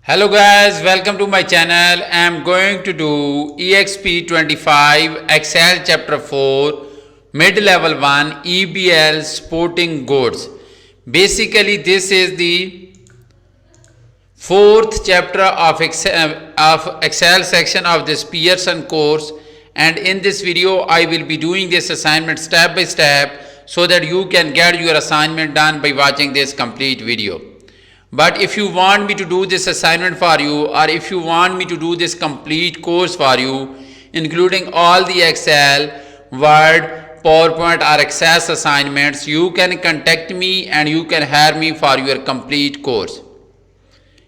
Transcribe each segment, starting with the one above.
Hello guys, welcome to my channel. I am going to do EXP25 Excel Chapter 4 Mid-Level 1 EBL Sporting Goods. Basically this is the fourth chapter of Excel section of this Pearson course, and in this video I will be doing this assignment step by step so that you can get your assignment done by watching this complete video. But if you want me to do this assignment for you, or if you want me to do this complete course for you, including all the Excel, Word, PowerPoint or Access assignments, you can contact me and you can hire me for your complete course,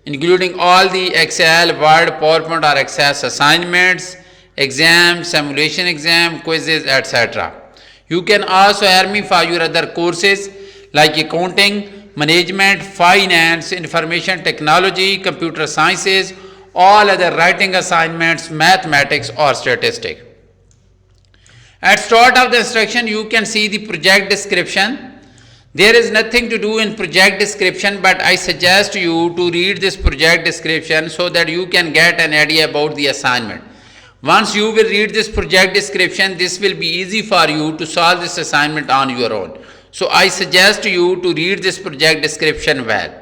including all the Excel, Word, PowerPoint or Access assignments, exams, simulation exam, quizzes, etc. You can also hire me for your other courses like accounting, management, finance, information technology, computer sciences, all other writing assignments, mathematics or statistics. At start of the instruction, you can see the project description. There is nothing to do in project description, but I suggest you to read this project description so that you can get an idea about the assignment. Once you will read this project description, this will be easy for you to solve this assignment on your own. So I suggest you to read this project description well.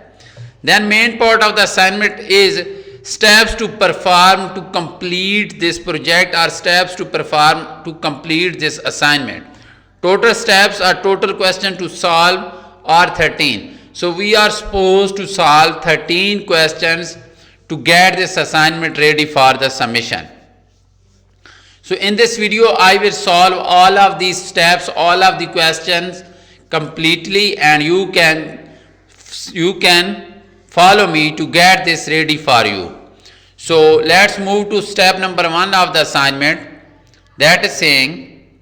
Then main part of the assignment is steps to perform to complete this project, or steps to perform to complete this assignment. Total steps or total question to solve are 13. So we are supposed to solve 13 questions to get this assignment ready for the submission. So in this video I will solve all of these steps, all of the questions completely, and you can follow me to get this ready for you. So let's move to step number 1 of the assignment, that is saying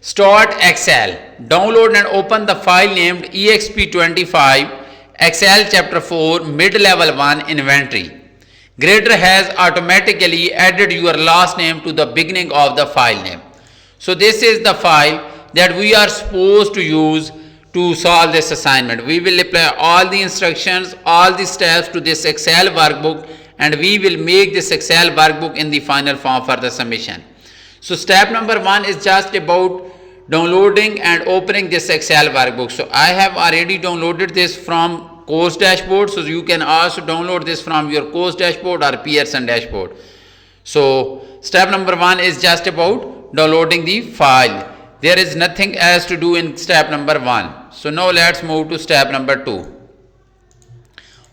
start Excel. Download and open the file named EXP25 Excel Chapter 4 Mid-Level 1 Inventory. Grader has automatically added your last name to the beginning of the file name. So this is the file that we are supposed to use to solve this assignment. We will apply all the instructions, all the steps to this Excel workbook, and we will make this Excel workbook in the final form for the submission. So step number 1 is just about downloading and opening this Excel workbook. So I have already downloaded this from course dashboard, so you can also download this from your course dashboard or Pearson dashboard. So step number 1 is just about downloading the file. There is nothing else to do in step number 1. So now let's move to step number 2.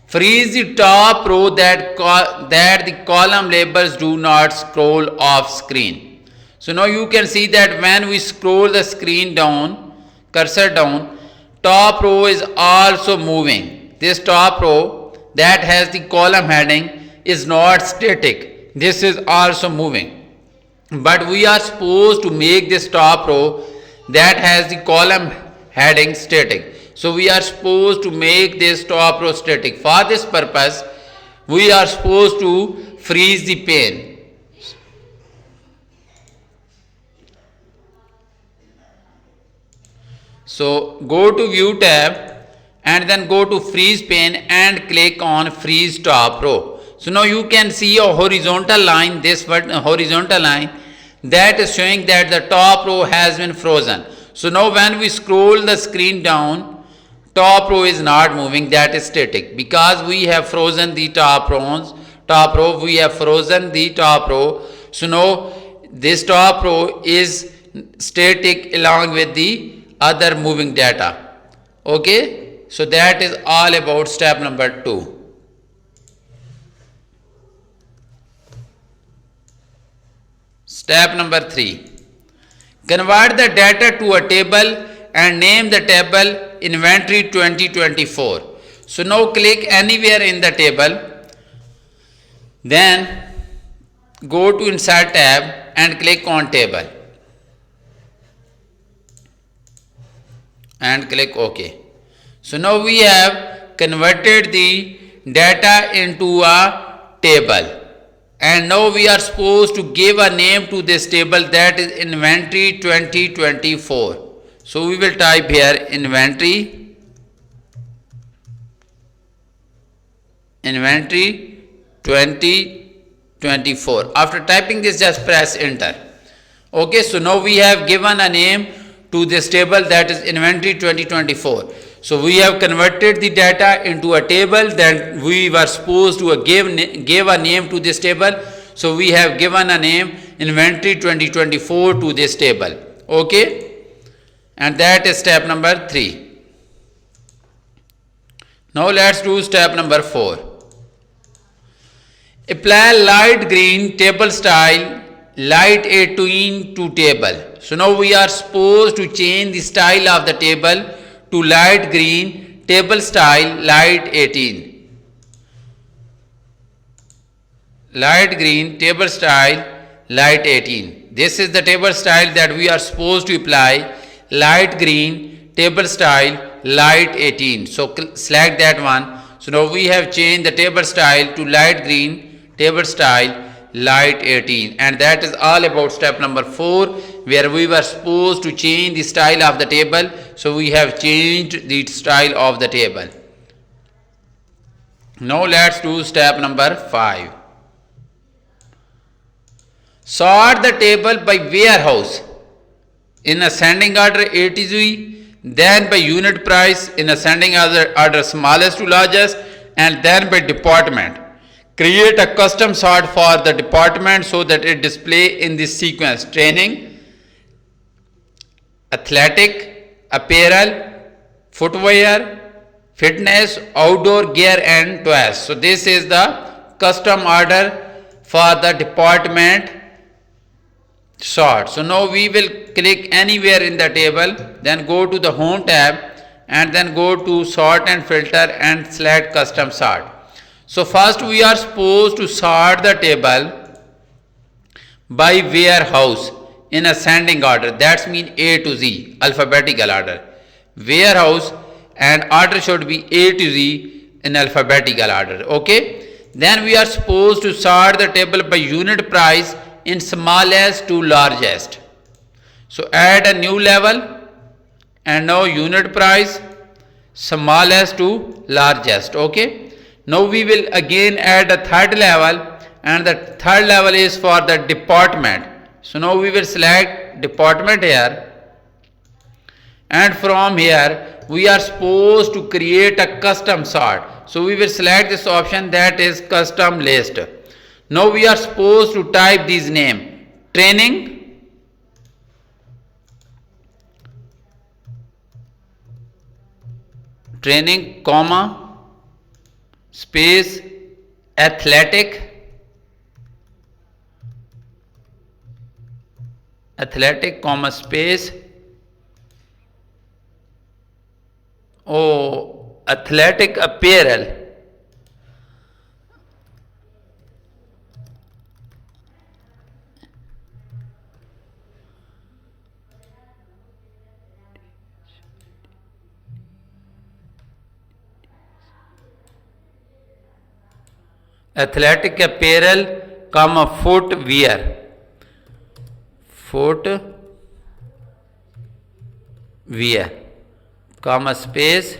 Freeze the top row that the column labels do not scroll off screen. So now you can see that when we scroll the screen down, cursor down, top row is also moving. This top row that has the column heading is not static. This is also moving. But we are supposed to make this top row that has the column heading static. So we are supposed to make this top row static. For this purpose, we are supposed to freeze the pane. So go to View tab and then go to Freeze pane and click on Freeze Top Row. So now you can see a horizontal line, this horizontal line that is showing that the top row has been frozen. So now when we scroll the screen down, top row is not moving, that is static, because we have frozen the top row, we have frozen the top row. So now this top row is static along with the other moving data. Okay, so that is all about step number 2. Step number 3. Convert the data to a table and name the table Inventory 2024. So now click anywhere in the table, then go to Insert tab and click on Table and click OK. So now we have converted the data into a table. And now we are supposed to give a name to this table, that is Inventory 2024. So we will type here Inventory inventory 2024. After typing this, just press enter. Okay, so now we have given a name to this table, that is inventory 2024. So we have converted the data into a table that we were supposed to give a name to this table. So we have given a name inventory 2024 to this table. Okay, and that is step number 3. Now let's do step number 4. Apply light green table style light 18 to table. So now we are supposed to change the style of the table to light green table style light 18. Light green table style light 18. This is the table style that we are supposed to apply, light green table style light 18. So select that one. So now we have changed the table style to light green table style light 18, and that is all about step number 4, where we were supposed to change the style of the table. So we have changed the style of the table. Now let's do step number 5. Sort the table by warehouse in ascending order A to Z, then by unit price in ascending order smallest to largest, and then by department. Create a custom sort for the department so that it display in this sequence: training, athletic, apparel, footwear, fitness, outdoor gear and toys. So this is the custom order for the department sort. So now we will click anywhere in the table, then go to the home tab and then go to sort and filter and select custom sort. So first we are supposed to sort the table by warehouse in ascending order. That means A to Z, alphabetical order. Warehouse and order should be A to Z in alphabetical order. Okay. Then we are supposed to sort the table by unit price in smallest to largest. So add a new level and now unit price smallest to largest. Okay. Now we will again add a third level, and the third level is for the department. So now we will select department here, and from here we are supposed to create a custom sort. So we will select this option, that is custom list. Now we are supposed to type this name: training, comma, space, athletic, comma, space, athletic apparel, comma, footwear, comma, space,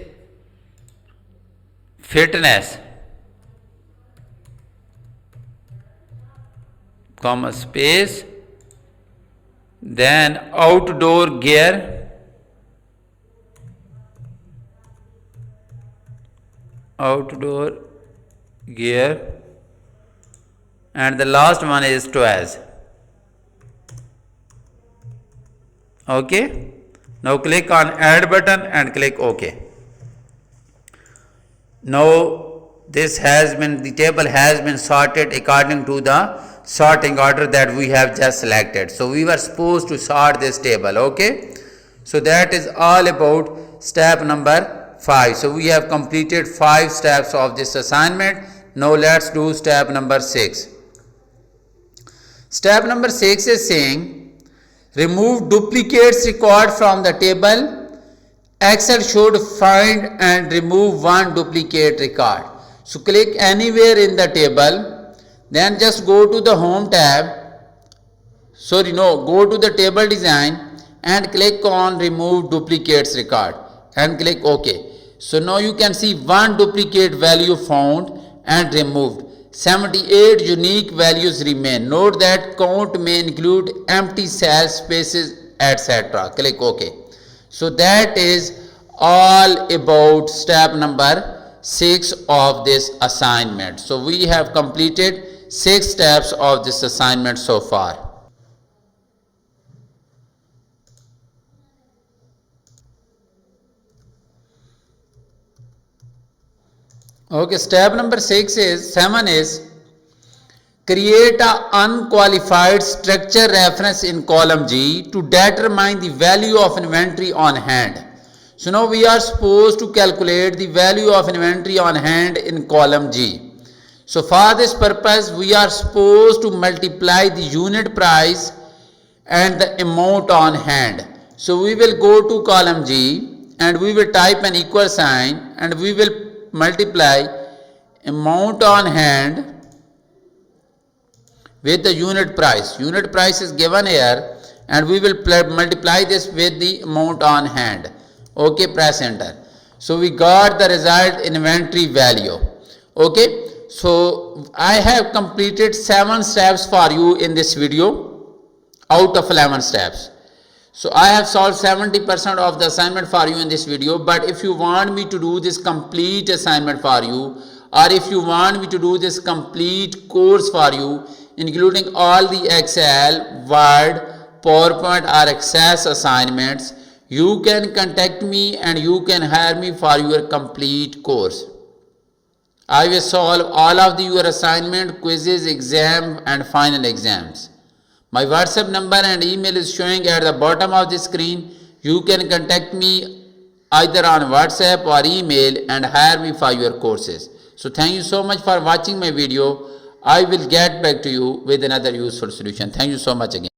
fitness, comma, space, then outdoor gear, and the last one is toys. Okay. Now click on add button and click OK. Now the table has been sorted according to the sorting order that we have just selected. So we were supposed to sort this table. Okay. So that is all about step number 5. So we have completed 5 steps of this assignment. Now let's do step number 6. Step number 6 is saying remove duplicates record from the table. Excel should find and remove one duplicate record. So click anywhere in the table, then just go to the home tab. Go to the table design and click on remove duplicates record and click OK. So now you can see one duplicate value found and removed. 78 unique values remain. Note that count may include empty cell spaces, etc. Click OK. So that is all about step number 6 of this assignment. So we have completed 6 steps of this assignment so far. Okay, step number 7 is create an unqualified structure reference in column G to determine the value of inventory on hand. So now we are supposed to calculate the value of inventory on hand in column G. So for this purpose we are supposed to multiply the unit price and the amount on hand. So we will go to column G and we will type an equal sign and we will multiply amount on hand with the unit price. Unit price is given here and we will multiply this with the amount on hand. Okay, press enter. So we got the result inventory value. Okay, so I have completed 7 steps for you in this video out of 11 steps. So I have solved 70% of the assignment for you in this video, but if you want me to do this complete assignment for you, or if you want me to do this complete course for you, including all the Excel, Word, PowerPoint or Access assignments, you can contact me and you can hire me for your complete course. I will solve all of your assignment, quizzes, exam and final exams. My WhatsApp number and email is showing at the bottom of the screen. You can contact me either on WhatsApp or email and hire me for your courses. So thank you so much for watching my video. I will get back to you with another useful solution. Thank you so much again.